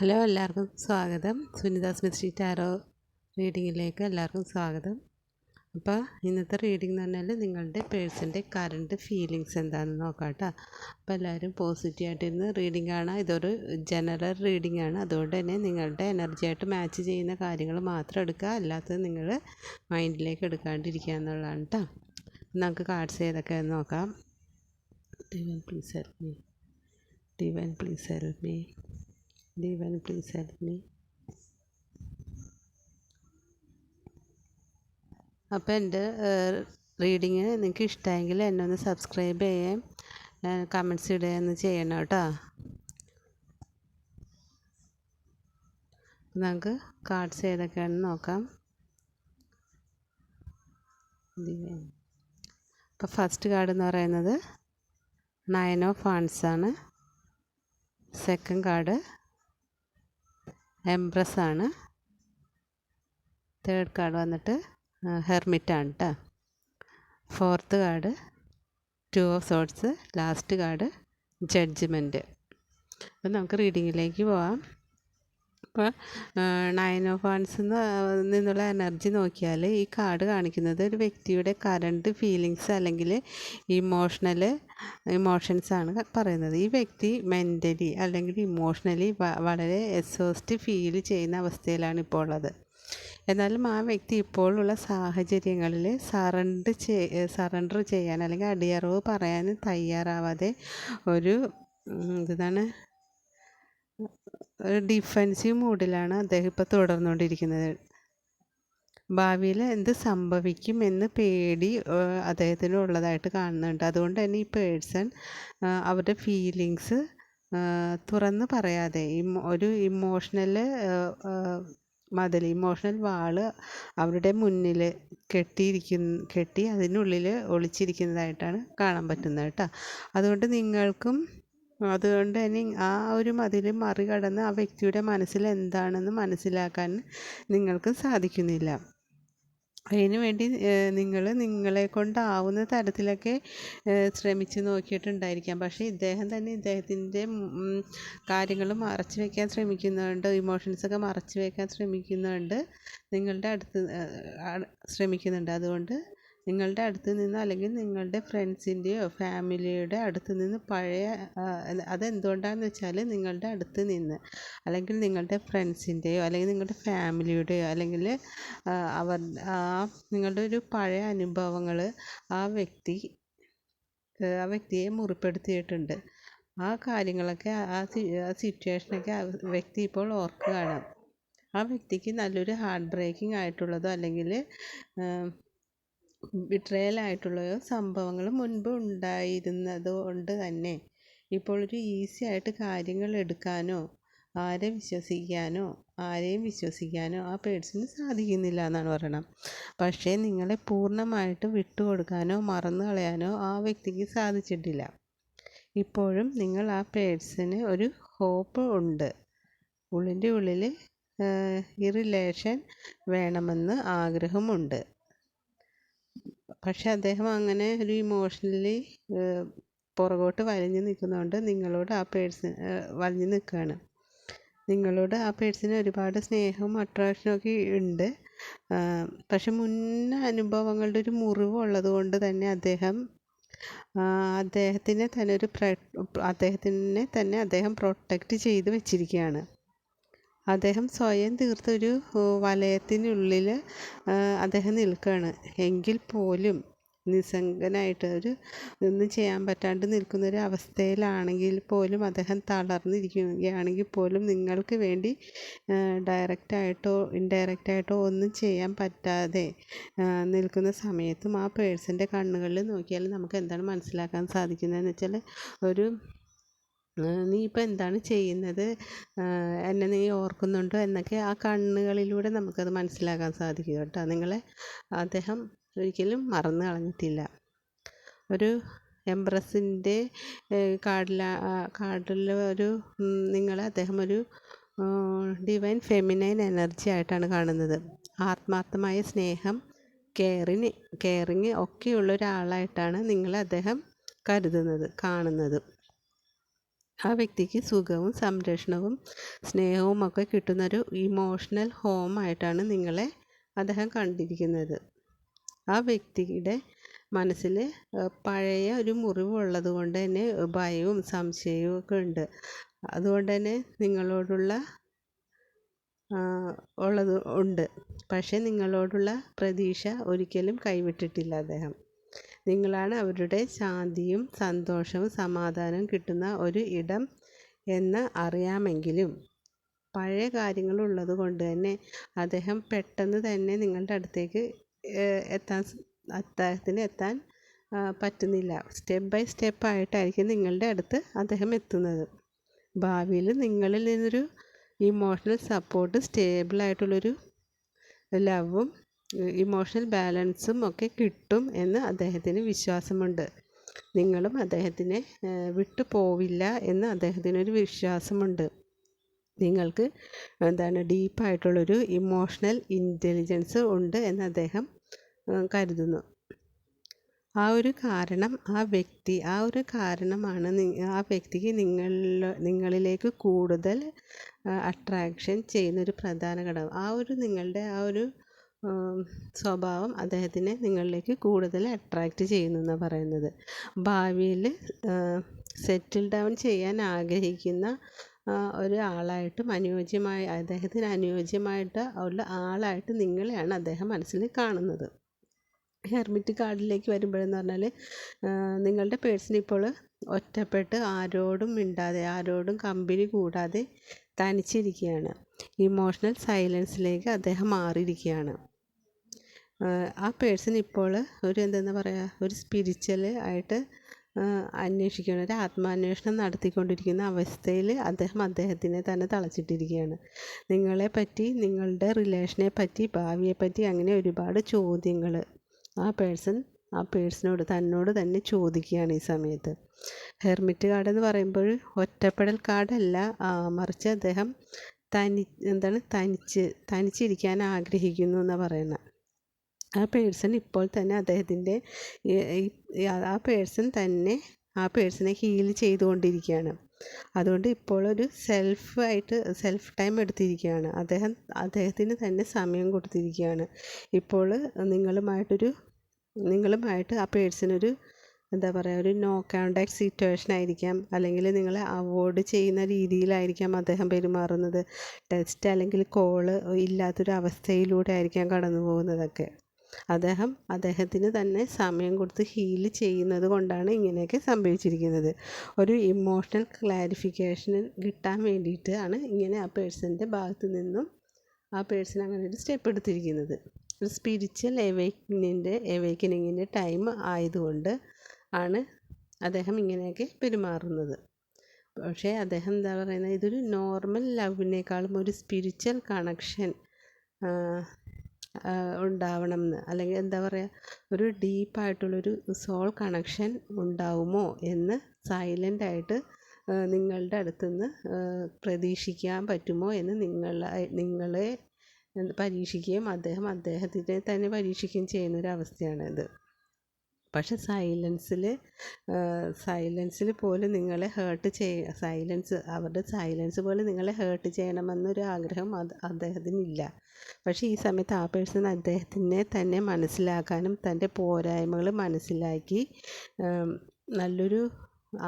Hello, എല്ലാവർക്കും സ്വാഗതം. Sunita's mystery tarot റീഡിങ്ങിലേക്ക് എല്ലാവർക്കും സ്വാഗതം. അപ്പോൾ ഇന്നത്തെ റീഡിംഗ് എന്ന് പറഞ്ഞാൽ നിങ്ങളുടെ പേഴ്സൻ്റെ കറണ്ട് ഫീലിങ്സ് എന്താണെന്ന് നോക്കാം കേട്ടോ. അപ്പോൾ എല്ലാവരും പോസിറ്റീവായിട്ടിരുന്ന് റീഡിംഗ് ആണ്. ഇതൊരു ജനറൽ റീഡിംഗ് ആണ്. അതുകൊണ്ട് തന്നെ നിങ്ങളുടെ എനർജിയായിട്ട് മാച്ച് ചെയ്യുന്ന കാര്യങ്ങൾ മാത്രം എടുക്കുക, അല്ലാത്തത് നിങ്ങൾ മൈൻഡിലേക്ക് എടുക്കാണ്ടിരിക്കുക എന്നുള്ളതാണ് കേട്ടോ. നമുക്ക് കാർഡ്സ് ഏതൊക്കെയാണെന്ന് നോക്കാം. Divine please help me, divine please help me, divine please help me. അപ്പോൾ എൻ്റെ റീഡിങ് നിങ്ങൾക്ക് ഇഷ്ടമെങ്കിൽ എന്നെ ഒന്ന് സബ്സ്ക്രൈബ് ചെയ്യുകയും കമൻറ്റ്സ് ഇടുകയെന്ന് ചെയ്യണം കേട്ടോ. നമുക്ക് കാർഡ്സ് ഏതൊക്കെയാണെന്ന് നോക്കാം. അപ്പോൾ ഫസ്റ്റ് കാർഡ് എന്ന് പറയുന്നത് 9 ഓഫ് വാൻഡ്സ് ആണ്. സെക്കൻഡ് കാർഡ് എംപ്രസ് ആണ്. തേർഡ് കാർഡ് വന്നിട്ട് ഹെർമിറ്റാണ് കേട്ടോ. Fourth card 2 of swords. Last card judgement. അപ്പം നമുക്ക് റീഡിങ്ങിലേക്ക് പോവാം. അപ്പോൾ 9 ഓഫ് വാൻഡ്സ് നിന്നുള്ള എനർജി നോക്കിയാൽ ഈ കാർഡ് കാണിക്കുന്നത് ഒരു വ്യക്തിയുടെ കറണ്ട് ഫീലിങ്സ് അല്ലെങ്കിൽ ഇമോഷൻസാണ് പറയുന്നത്. ഈ വ്യക്തി മെൻ്റലി അല്ലെങ്കിൽ ഇമോഷണലി വളരെ എക്സോസ്റ്റ് ഫീൽ ചെയ്യുന്ന അവസ്ഥയിലാണ് ഇപ്പോൾ ഉള്ളത്. എന്നാലും ആ വ്യക്തി ഇപ്പോഴുള്ള സാഹചര്യങ്ങളിൽ സറണ്ടർ ചെയ്യാൻ അല്ലെങ്കിൽ അടിയറവ് പറയാൻ തയ്യാറാവാതെ ഒരു ഡിഫെൻസീവ് മൂഡിലാണ് അദ്ദേഹം ഇപ്പോൾ തുടർന്നുകൊണ്ടിരിക്കുന്നത്. ഭാവിയിൽ എന്ത് സംഭവിക്കും എന്ന് പേടി അദ്ദേഹത്തിന് ഉള്ളതായിട്ട് കാണുന്നുണ്ട്. അതുകൊണ്ട് തന്നെ ഈ പേഴ്സൺ അവരുടെ ഫീലിങ്സ് തുറന്ന് പറയാതെ ഒരു ഇമോഷണൽ വാള് അവരുടെ മുന്നിൽ കെട്ടി അതിനുള്ളിൽ ഒളിച്ചിരിക്കുന്നതായിട്ടാണ് കാണാൻ പറ്റുന്നത് കേട്ടോ. അതുകൊണ്ട് തന്നെ ആ ഒരു മതിൽ മറികടന്ന് ആ വ്യക്തിയുടെ മനസ്സിൽ എന്താണെന്ന് മനസ്സിലാക്കാൻ നിങ്ങൾക്ക് സാധിക്കുന്നില്ല. അതിനു വേണ്ടി നിങ്ങൾ നിങ്ങളെ കൊണ്ടാവുന്ന തരത്തിലൊക്കെ ശ്രമിച്ച് നോക്കിയിട്ടുണ്ടായിരിക്കാം. പക്ഷേ ഇദ്ദേഹം തന്നെ ഇദ്ദേഹത്തിൻ്റെ കാര്യങ്ങൾ മറച്ചു വയ്ക്കാൻ ശ്രമിക്കുന്നുണ്ട്, ഇമോഷൻസൊക്കെ മറച്ചു വയ്ക്കാൻ ശ്രമിക്കുന്നുണ്ട്. അതുകൊണ്ട് നിങ്ങളുടെ അടുത്ത് നിന്ന് അല്ലെങ്കിൽ നിങ്ങളുടെ ഫ്രണ്ട്സിൻ്റെയോ ഫാമിലിയുടെ അടുത്ത് നിന്ന് അതെന്തുകൊണ്ടാണെന്ന് വെച്ചാൽ നിങ്ങളുടെ അടുത്ത് നിന്ന് അല്ലെങ്കിൽ നിങ്ങളുടെ ഫ്രണ്ട്സിൻ്റെയോ അല്ലെങ്കിൽ നിങ്ങളുടെ ഫാമിലിയുടെയോ അല്ലെങ്കിൽ നിങ്ങളുടെ ഒരു പഴയ അനുഭവങ്ങൾ ആ വ്യക്തിയെ മുറിപ്പെടുത്തിയിട്ടുണ്ട്. ആ കാര്യങ്ങളൊക്കെ ആ സിറ്റുവേഷനൊക്കെ ആ വ്യക്തി ഇപ്പോൾ ഓർക്കുകയാണ്. ആ വ്യക്തിക്ക് നല്ലൊരു ഹാർട്ട് ബ്രേക്കിംഗ് ആയിട്ടുള്ളതോ അല്ലെങ്കിൽ ബിട്രയലായിട്ടുള്ളതോ സംഭവങ്ങൾ മുൻപ് ഉണ്ടായിരുന്നത് കൊണ്ട് തന്നെ ഇപ്പോൾ ഒരു ഈസി ആയിട്ട് കാര്യങ്ങൾ എടുക്കാനോ ആരെയും വിശ്വസിക്കാനോ ആ പേഴ്സണിന് സാധിക്കുന്നില്ല എന്നാണ് പറയണം. പക്ഷേ നിങ്ങളെ പൂർണ്ണമായിട്ട് വിട്ടുകൊടുക്കാനോ മറന്നു കളയാനോ ആ വ്യക്തിക്ക് സാധിച്ചിട്ടില്ല. ഇപ്പോഴും നിങ്ങൾ ആ പേഴ്സണ് ഒരു ഹോപ്പ് ഉണ്ട്. ഉള്ളിൻ്റെ ഉള്ളിൽ ഈ റിലേഷൻ വേണമെന്ന് ആഗ്രഹമുണ്ട്. പക്ഷെ അദ്ദേഹം അങ്ങനെ ഒരു ഇമോഷണലി പുറകോട്ട് വലിഞ്ഞു നിൽക്കുന്നതുകൊണ്ട് നിങ്ങളോട് വലിഞ്ഞു നിൽക്കുകയാണ്. നിങ്ങളോട് ആ പേഴ്സണ് ഒരുപാട് സ്നേഹവും അട്രാക്ഷനും ഒക്കെ ഉണ്ട്. പക്ഷെ മുൻ അനുഭവങ്ങളുടെ ഒരു മുറിവുള്ളത് കൊണ്ട് തന്നെ അദ്ദേഹത്തിനെ തന്നെ അദ്ദേഹം പ്രൊട്ടക്റ്റ് ചെയ്ത് വെച്ചിരിക്കുകയാണ്. അദ്ദേഹം സ്വയം തീർത്തൊരു വലയത്തിനുള്ളിൽ അദ്ദേഹം നിൽക്കുകയാണ്. എങ്കിൽ പോലും നിസ്സംഗനായിട്ട് ഒന്നും ചെയ്യാൻ പറ്റാണ്ട് നിൽക്കുന്നൊരു അവസ്ഥയിലാണെങ്കിൽ പോലും അദ്ദേഹം തളർന്നിരിക്കുകയാണെങ്കിൽ പോലും നിങ്ങൾക്ക് വേണ്ടി ഡയറക്റ്റായിട്ടോ ഇൻഡയറക്റ്റായിട്ടോ ഒന്നും ചെയ്യാൻ പറ്റാതെ നിൽക്കുന്ന സമയത്തും ആ പേഴ്സൻ്റെ കണ്ണുകളിൽ നോക്കിയാൽ നമുക്ക് എന്താണ് മനസ്സിലാക്കാൻ സാധിക്കുന്നതെന്ന് വെച്ചാൽ നീ ഇപ്പം എന്താണ് ചെയ്യുന്നത്, എന്നെ നീ ഓർക്കുന്നുണ്ടോ എന്നൊക്കെ ആ കണ്ണുകളിലൂടെ നമുക്കത് മനസ്സിലാക്കാൻ സാധിക്കും കേട്ടോ. അദ്ദേഹം ഒരിക്കലും മറന്നു കളഞ്ഞിട്ടില്ല. ഒരു എംപ്രസിൻ്റെ കാർഡിൽ അദ്ദേഹം ഒരു ഡിവൈൻ ഫെമിനൈൻ എനർജി ആയിട്ടാണ് കാണുന്നത്. ആത്മാർത്ഥമായ സ്നേഹം, കെയറിങ് ഒക്കെയുള്ള ഒരാളായിട്ടാണ് അദ്ദേഹം കാണുന്നത്. ആ വ്യക്തിക്ക് സുഖവും സംരക്ഷണവും സ്നേഹവും ഒക്കെ കിട്ടുന്നൊരു ഇമോഷണൽ ഹോമായിട്ടാണ് നിങ്ങളെ അദ്ദേഹം കണ്ടിരിക്കുന്നത്. ആ വ്യക്തിയുടെ മനസ്സിൽ പഴയ ഒരു മുറിവുള്ളത് കൊണ്ട് തന്നെ ഭയവും സംശയവും ഒക്കെ ഉണ്ട്. അതുകൊണ്ട് തന്നെ നിങ്ങളോടുള്ള ഉള്ളത് ഉണ്ട്. പക്ഷേ നിങ്ങളോടുള്ള പ്രതീക്ഷ ഒരിക്കലും കൈവിട്ടിട്ടില്ല അദ്ദേഹം. നിങ്ങളാണ് അവരുടെ ശാന്തിയും സന്തോഷവും സമാധാനവും കിട്ടുന്ന ഒരു ഇടം എന്ന് അറിയാമെങ്കിലും പഴയ കാര്യങ്ങളുള്ളത് കൊണ്ട് തന്നെ അദ്ദേഹം പെട്ടെന്ന് തന്നെ നിങ്ങളുടെ അടുത്തേക്ക് അദ്ദേഹത്തിന് എത്താൻ പറ്റുന്നില്ല. സ്റ്റെപ്പ് ബൈ സ്റ്റെപ്പായിട്ടായിരിക്കും നിങ്ങളുടെ അടുത്ത് അദ്ദേഹം എത്തുന്നത്. ഭാവിയിൽ നിങ്ങളിൽ നിന്നൊരു ഇമോഷണൽ സപ്പോർട്ട്, സ്റ്റേബിളായിട്ടുള്ളൊരു ലവും ഇമോഷണൽ ബാലൻസും ഒക്കെ കിട്ടും എന്ന് അദ്ദേഹത്തിന് വിശ്വാസമുണ്ട്. നിങ്ങളും അദ്ദേഹത്തിനെ വിട്ടു പോവില്ല എന്ന് അദ്ദേഹത്തിനൊരു വിശ്വാസമുണ്ട്. നിങ്ങൾക്ക് ഡീപ്പായിട്ടുള്ളൊരു ഇമോഷണൽ ഇൻ്റലിജൻസ് ഉണ്ട് എന്ന് അദ്ദേഹം കരുതുന്നു. ആ ഒരു കാരണമാണ് ആ വ്യക്തിക്ക് നിങ്ങളിലേക്ക് കൂടുതൽ അട്രാക്ഷൻ ചെയ്യുന്നൊരു പ്രധാന ഘടകം. നിങ്ങളുടെ സ്വഭാവം അദ്ദേഹത്തിനെ നിങ്ങളിലേക്ക് കൂടുതൽ അട്രാക്റ്റ് ചെയ്യുന്നു എന്നാണ് പറയുന്നത്. ഭാവിയിൽ സെറ്റിൽ ഡൗൺ ചെയ്യാൻ ആഗ്രഹിക്കുന്ന ഒരാളായിട്ടും അദ്ദേഹത്തിന് അനുയോജ്യമായിട്ട് ഉള്ള ആളായിട്ട് നിങ്ങളെയാണ് അദ്ദേഹം മനസ്സിൽ കാണുന്നത്. ഹെർമിറ്റ് കാർഡിലേക്ക് വരുമ്പോഴെന്ന് പറഞ്ഞാൽ നിങ്ങളുടെ പേഴ്സൺ ഇപ്പോൾ ഒറ്റപ്പെട്ട് ആരോടും മിണ്ടാതെ ആരോടും കമ്പനി കൂടാതെ തനിച്ചിരിക്കുകയാണ്. ഇമോഷണൽ സൈലൻസിലേക്ക് അദ്ദേഹം മാറിയിരിക്കുകയാണ്. ആ പേഴ്സൺ ഇപ്പോൾ ഒരു സ്പിരിച്വൽ ആയിട്ട് അന്വേഷിക്കുകയാണ്, ഒരു ആത്മാന്വേഷണം നടത്തിക്കൊണ്ടിരിക്കുന്ന അവസ്ഥയിൽ അദ്ദേഹത്തിനെ തന്നെ തളച്ചിട്ടിരിക്കുകയാണ്. നിങ്ങളെപ്പറ്റി, നിങ്ങളുടെ റിലേഷനെ പറ്റി, ഭാവിയെപ്പറ്റി അങ്ങനെ ഒരുപാട് ചോദ്യങ്ങൾ ആ പേഴ്സണോട് തന്നോട് തന്നെ ചോദിക്കുകയാണ് ഈ സമയത്ത്. ഹെർമിറ്റ് കാർഡ് എന്ന് പറയുമ്പോൾ ഒറ്റപ്പെടൽ കാർഡല്ല, മറിച്ച് അദ്ദേഹം തനിച്ചിരിക്കാൻ ആഗ്രഹിക്കുന്നു എന്നാണ് പറയുന്നത്. ആ പേഴ്സൺ ഇപ്പോൾ തന്നെ ആ പേഴ്സണെ ഹീൽ ചെയ്തുകൊണ്ടിരിക്കുകയാണ്. അതുകൊണ്ട് ഇപ്പോൾ ഒരു സെൽഫ് ടൈം എടുത്തിരിക്കുകയാണ്. അദ്ദേഹത്തിന് തന്നെ സമയം കൊടുത്തിരിക്കുകയാണ്. ഇപ്പോൾ നിങ്ങളുമായിട്ട് ആ പേഴ്സൺ ഒരു നോ കോണ്ടാക്ട് സിറ്റുവേഷൻ ആയിരിക്കാം, അല്ലെങ്കിൽ നിങ്ങളെ അവോയ്ഡ് ചെയ്യുന്ന രീതിയിലായിരിക്കാം അദ്ദേഹം പെരുമാറുന്നത്. ടെക്സ്റ്റ് അല്ലെങ്കിൽ കോള് ഇല്ലാത്തൊരു അവസ്ഥയിലൂടെ ആയിരിക്കാം കടന്നു പോകുന്നതൊക്കെ. അദ്ദേഹത്തിന് തന്നെ സമയം കൊടുത്ത് ഹീൽ ചെയ്യുന്നത് കൊണ്ടാണ് ഇങ്ങനെയൊക്കെ സംഭവിച്ചിരിക്കുന്നത്. ഒരു ഇമോഷണൽ ക്ലാരിഫിക്കേഷൻ കിട്ടാൻ വേണ്ടിയിട്ടാണ് ഇങ്ങനെ ആ പേഴ്സൻ്റെ ഭാഗത്തു നിന്നും ആ പേഴ്സൺ അങ്ങനെ ഒരു സ്റ്റെപ്പ് എടുത്തിരിക്കുന്നത്. ഒരു സ്പിരിച്വൽ എവേക്കനിങ്ങിൻ്റെ ടൈം ആയതുകൊണ്ട് ആണ് അദ്ദേഹം ഇങ്ങനെയൊക്കെ പെരുമാറുന്നത്. പക്ഷേ അദ്ദേഹം ഇതൊരു നോർമൽ ലവിനേക്കാളും ഒരു സ്പിരിച്വൽ കണക്ഷൻ ഉണ്ടാവണം എന്ന്, അല്ലെങ്കിൽ ഒരു ഡീപ്പായിട്ടുള്ളൊരു സോൾ കണക്ഷൻ ഉണ്ടാവുമോ എന്ന് സൈലൻ്റായിട്ട് നിങ്ങളുടെ അടുത്തുനിന്ന് പ്രതീക്ഷിക്കാൻ പറ്റുമോ എന്ന് നിങ്ങളെ പരീക്ഷിക്കുകയും അദ്ദേഹത്തിനെ തന്നെ പരീക്ഷിക്കുകയും ചെയ്യുന്നൊരവസ്ഥയാണിത്. പക്ഷെ സൈലൻസിൽ പോലും നിങ്ങളെ അവരുടെ സൈലൻസ് പോലും നിങ്ങളെ ഹേർട്ട് ചെയ്യണമെന്നൊരു ആഗ്രഹം അദ്ദേഹത്തിനില്ല. പക്ഷേ ഈ സമയത്ത് ആ പേഴ്സൺ അദ്ദേഹത്തിനെ തന്നെ മനസ്സിലാക്കാനും തൻ്റെ പോരായ്മകൾ മനസ്സിലാക്കി നല്ലൊരു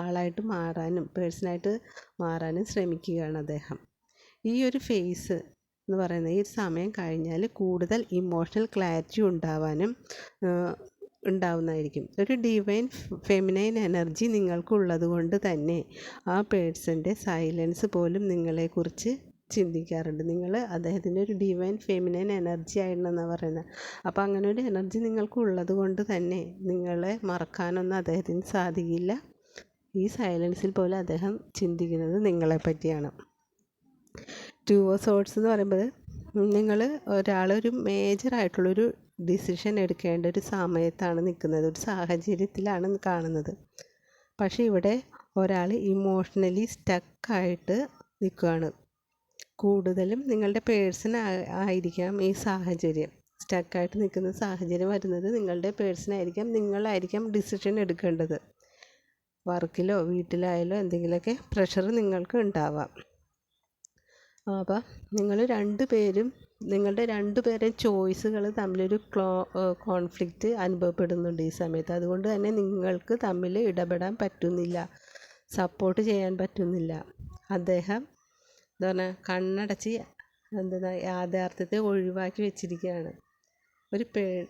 ആളായിട്ട് പേഴ്സണായിട്ട് മാറാനും ശ്രമിക്കുകയാണ് അദ്ദേഹം. ഈ ഒരു ഫേസ് എന്ന് പറയുന്നത്, ഈ സമയം കഴിഞ്ഞാൽ കൂടുതൽ ഇമോഷണൽ ക്ലാരിറ്റി ഉണ്ടാവുന്നതായിരിക്കും. ഒരു ഡിവൈൻ ഫെമിനൈൻ എനർജി നിങ്ങൾക്കുള്ളത് കൊണ്ട് തന്നെ ആ പേഴ്സൻ്റെ സൈലൻസ് പോലും നിങ്ങളെക്കുറിച്ച് ചിന്തിക്കാറുണ്ട്. നിങ്ങൾ അദ്ദേഹത്തിൻ്റെ ഒരു ഡിവൈൻ ഫെമിനൈൻ എനർജി ആയിരുന്നെന്നാണ് പറയുന്നത്. അപ്പോൾ അങ്ങനെ ഒരു എനർജി നിങ്ങൾക്കുള്ളത് കൊണ്ട് തന്നെ നിങ്ങളെ മറക്കാനൊന്നും അദ്ദേഹത്തിന് സാധിക്കില്ല. ഈ സൈലൻസിൽ പോലും അദ്ദേഹം ചിന്തിക്കുന്നത് നിങ്ങളെ പറ്റിയാണ്. ടു ഓഫ് സോർഡ്സ് എന്ന് പറയുമ്പോൾ ഒരു മേജറായിട്ടുള്ളൊരു ഡിസിഷൻ എടുക്കേണ്ട ഒരു സമയത്താണ് നിൽക്കുന്നത്, ഒരു സാഹചര്യത്തിലാണ് കാണുന്നത്. പക്ഷേ ഇവിടെ ഒരാൾ ഇമോഷണലി സ്റ്റക്കായിട്ട് നിൽക്കുകയാണ്. കൂടുതലും നിങ്ങളുടെ പേഴ്സൺ ആയിരിക്കാം ഈ സാഹചര്യം. സ്റ്റക്കായിട്ട് നിൽക്കുന്ന സാഹചര്യം വരുന്നത് നിങ്ങളുടെ പേഴ്സൺ ആയിരിക്കാം. നിങ്ങളായിരിക്കാം ഡിസിഷൻ എടുക്കേണ്ടത്. വർക്കിലോ വീട്ടിലായാലോ എന്തെങ്കിലുമൊക്കെ പ്രഷർ നിങ്ങൾക്ക് ഉണ്ടാവാം. അപ്പം നിങ്ങൾ നിങ്ങളുടെ രണ്ടുപേരുടെയും ചോയ്സുകൾ തമ്മിലൊരു കോൺഫ്ലിക്റ്റ് അനുഭവപ്പെടുന്നുണ്ട് ഈ സമയത്ത്. അതുകൊണ്ട് തന്നെ നിങ്ങൾക്ക് തമ്മിൽ ഇടപെടാൻ പറ്റുന്നില്ല, സപ്പോർട്ട് ചെയ്യാൻ പറ്റുന്നില്ല. അദ്ദേഹം എന്താ പറഞ്ഞാൽ കണ്ണടച്ച് യാഥാർത്ഥ്യത്തെ ഒഴിവാക്കി വെച്ചിരിക്കുകയാണ്.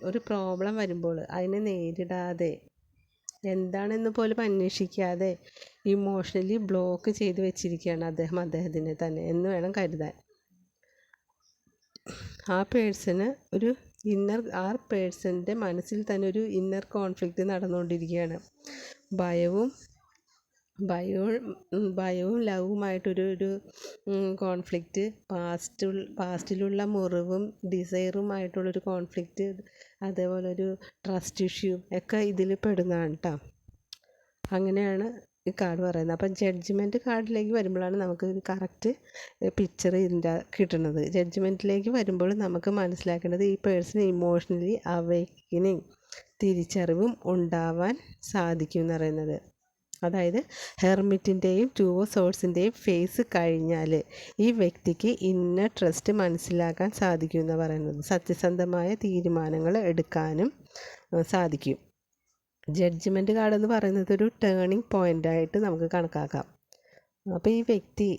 ഒരു പ്രോബ്ലം വരുമ്പോൾ അതിനെ നേരിടാതെ, എന്താണെന്ന് പോലും അന്വേഷിക്കാതെ ഇമോഷണലി ബ്ലോക്ക് ചെയ്ത് വെച്ചിരിക്കുകയാണ് അദ്ദേഹത്തിനെ തന്നെ എന്ന് വേണം കരുതാൻ. ആ പേഴ്സൻ്റെ മനസ്സിൽ തന്നെ ഒരു ഇന്നർ കോൺഫ്ലിക്റ്റ് നടന്നുകൊണ്ടിരിക്കുകയാണ്. ഭയവും ലവുമായിട്ടൊരു കോൺഫ്ലിക്റ്റ്, പാസ്റ്റിലുള്ള മുറിവും ഡിസയറുമായിട്ടുള്ളൊരു കോൺഫ്ലിക്റ്റ്, അതേപോലെ ഒരു ട്രസ്റ്റ് ഇഷ്യൂ ഒക്കെ ഇതിൽ പെടുന്നതാണ് കേട്ടോ. അങ്ങനെയാണ് ഈ കാർഡ് പറയുന്നത്. അപ്പം ജഡ്ജ്മെൻറ്റ് കാർഡിലേക്ക് വരുമ്പോഴാണ് നമുക്ക് ഒരു കറക്റ്റ് പിക്ചർ ഇതിൻ്റെ കിട്ടുന്നത്. ജഡ്ജ്മെൻറ്റിലേക്ക് വരുമ്പോൾ നമുക്ക് മനസ്സിലാക്കേണ്ടത് ഈ പേഴ്സൺ ഇമോഷണലി അവേക്കനിങ്, തിരിച്ചറിവും ഉണ്ടാവാൻ സാധിക്കും എന്ന് പറയുന്നത്. അതായത് ഹെർമിറ്റിൻ്റെയും ടു ഓഫ് സോഴ്സിൻ്റെയും ഫേസ് കഴിഞ്ഞാൽ ഈ വ്യക്തിക്ക് ഇന്നർ ട്രസ്റ്റ് മനസ്സിലാക്കാൻ സാധിക്കും എന്ന് പറയുന്നത്. സത്യസന്ധമായ തീരുമാനങ്ങൾ എടുക്കാനും സാധിക്കും. ജഡ്ജ്മെൻറ്റ് കാർഡ് എന്ന് പറയുന്നത് ഒരു ടേണിംഗ് പോയിൻ്റായിട്ട് നമുക്ക് കണക്കാക്കാം. അപ്പോൾ ഈ വ്യക്തി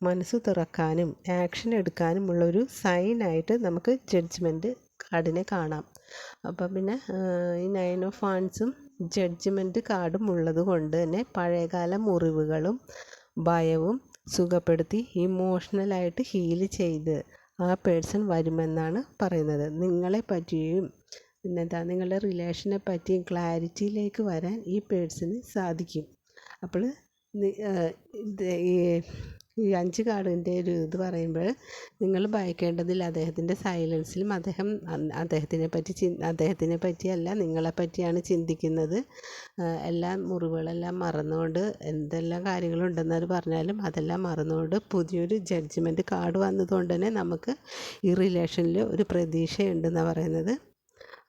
മനസ്സ് തുറക്കാനും ആക്ഷൻ എടുക്കാനുമുള്ളൊരു സൈനായിട്ട് നമുക്ക് ജഡ്ജ്മെൻറ്റ് കാർഡിനെ കാണാം. അപ്പം പിന്നെ ഈ 9 ഓഫ് വാൻഡ്സും ജഡ്ജ്മെൻറ്റ് കാർഡും ഉള്ളത് കൊണ്ട് തന്നെ പഴയകാല മുറിവുകളും ഭയവും സുഖപ്പെടുത്തി ഇമോഷണലായിട്ട് ഹീൽ ചെയ്ത് ആ പേഴ്സൺ വരുമെന്നാണ് പറയുന്നത്. നിങ്ങളെ പറ്റിയും നിങ്ങളുടെ റിലേഷനെ പറ്റിയും ക്ലാരിറ്റിയിലേക്ക് വരാൻ ഈ പേഴ്സണ് സാധിക്കും. അപ്പോൾ ഈ 5 കാർഡിൻ്റെ ഒരു ഇത് പറയുമ്പോൾ നിങ്ങൾ ഭയക്കേണ്ടതിൽ അദ്ദേഹത്തിൻ്റെ സൈലൻസിലും അദ്ദേഹത്തിനെ പറ്റിയല്ല നിങ്ങളെ പറ്റിയാണ് ചിന്തിക്കുന്നത്. എല്ലാ മുറിവുകളെല്ലാം മറന്നുകൊണ്ട് എന്തെല്ലാം കാര്യങ്ങളുണ്ടെന്ന് അത് പറഞ്ഞാലും അതെല്ലാം മറന്നുകൊണ്ട് പുതിയൊരു ജഡ്ജ്മെൻറ്റ് കാർഡ് വന്നതുകൊണ്ട് തന്നെ നമുക്ക് ഈ റിലേഷനിൽ ഒരു പ്രതീക്ഷയുണ്ടെന്നാണ് പറയുന്നത്.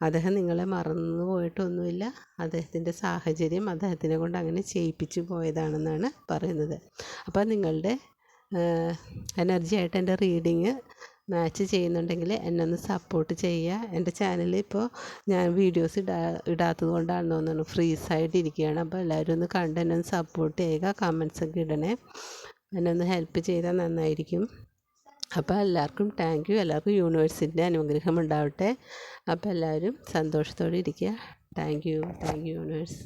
അദ്ദേഹം നിങ്ങളെ മറന്നു പോയിട്ടൊന്നുമില്ല. അദ്ദേഹത്തിൻ്റെ സാഹചര്യം അദ്ദേഹത്തിനെ കൊണ്ട് അങ്ങനെ ചെയ്യിപ്പിച്ചു പോയതാണെന്നാണ് പറയുന്നത്. അപ്പോൾ നിങ്ങളുടെ എനർജി ആയിട്ട് എൻ്റെ റീഡിങ് മാച്ച് ചെയ്യുന്നുണ്ടെങ്കിൽ എന്നെ ഒന്ന് സപ്പോർട്ട് ചെയ്യുക. എൻ്റെ ചാനലിൽ ഇപ്പോൾ ഞാൻ വീഡിയോസ് ഇടാത്തത് കൊണ്ടാണെന്ന് തോന്നുന്നു ഫ്രീസായിട്ടിരിക്കുകയാണ്. അപ്പോൾ എല്ലാവരും ഒന്ന് കണ്ട് എന്നെ ഒന്ന് സപ്പോർട്ട് ചെയ്യുക, കമൻസൊക്കെ ഇടണേ. എന്നെ ഒന്ന് ഹെൽപ്പ് ചെയ്താൽ നന്നായിരിക്കും. അപ്പോൾ എല്ലാവർക്കും താങ്ക് യു. എല്ലാവർക്കും യൂണിവേഴ്സിൻ്റെ അനുഗ്രഹം ഉണ്ടാവട്ടെ. അപ്പോൾ എല്ലാവരും സന്തോഷത്തോടെ ഇരിക്കുക. Thank you universe.